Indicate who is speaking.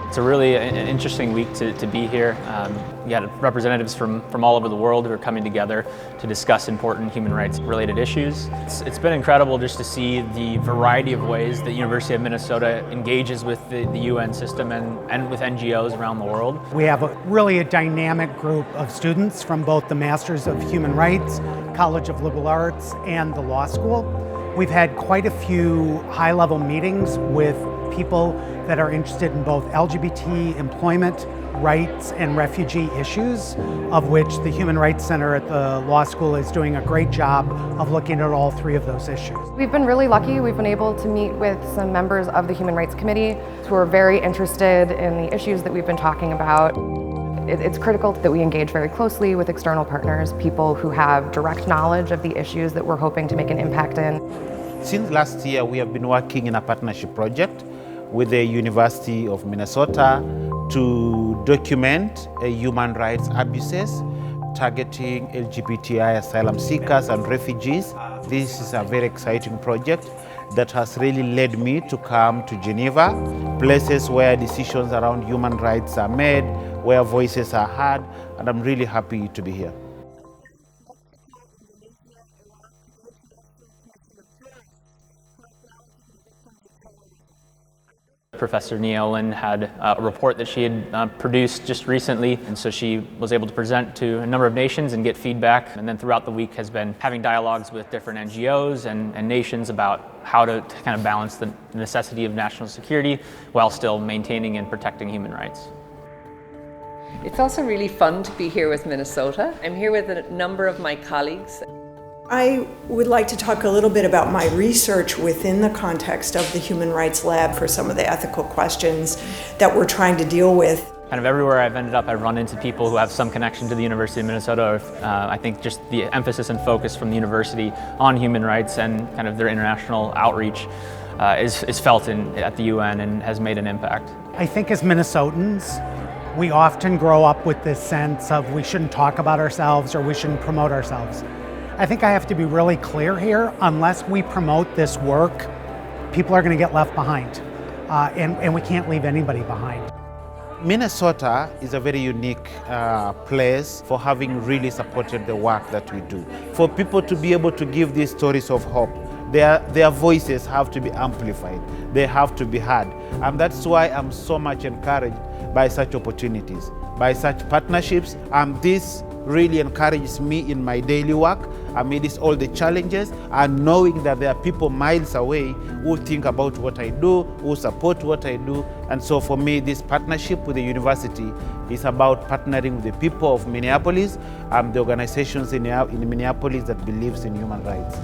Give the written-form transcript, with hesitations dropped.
Speaker 1: It's a really interesting week to be here. We had representatives from all over the world who are coming together to discuss important human rights related issues. It's been incredible just to see the variety of ways the University of Minnesota engages with the UN system and with NGOs around the world.
Speaker 2: We have really a dynamic group of students from both the Masters of Human Rights, College of Liberal Arts, and the law school. We've had quite a few high-level meetings with people that are interested in both LGBT employment rights and refugee issues, of which the Human Rights Center at the law school is doing a great job of looking at all three of those issues.
Speaker 3: We've been really lucky. We've been able to meet with some members of the Human Rights Committee who are very interested in the issues that we've been talking about. It's critical that we engage very closely with external partners, people who have direct knowledge of the issues that we're hoping to make an impact in.
Speaker 4: Since last year, we have been working in a partnership project with the University of Minnesota to document human rights abuses targeting LGBTI asylum seekers and refugees. This is a very exciting project that has really led me to come to Geneva, places where decisions around human rights are made, where voices are heard, and I'm really happy to be here.
Speaker 1: Professor Neolin had a report that she had produced just recently, and so she was able to present to a number of nations and get feedback, and then throughout the week has been having dialogues with different NGOs and nations about how to kind of balance the necessity of national security while still maintaining and protecting human rights.
Speaker 5: It's also really fun to be here with Minnesota. I'm here with a number of my colleagues.
Speaker 6: I would like to talk a little bit about my research within the context of the Human Rights Lab for some of the ethical questions that we're trying to deal with.
Speaker 1: Kind of everywhere I've ended up, I've run into people who have some connection to the University of Minnesota. Or, I think just the emphasis and focus from the university on human rights and kind of their international outreach is felt at the UN and has made an impact.
Speaker 2: I think as Minnesotans, we often grow up with this sense of we shouldn't talk about ourselves or we shouldn't promote ourselves. I think I have to be really clear here. Unless we promote this work, people are going to get left behind, and we can't leave anybody behind.
Speaker 4: Minnesota is a very unique place for having really supported the work that we do. For people to be able to give these stories of hope, their voices have to be amplified, they have to be heard. And that's why I'm so much encouraged by such opportunities, by such partnerships, and this really encourages me in my daily work amidst all the challenges, and knowing that there are people miles away who think about what I do, who support what I do. And so for me, this partnership with the university is about partnering with the people of Minneapolis and the organizations in Minneapolis that believes in human rights.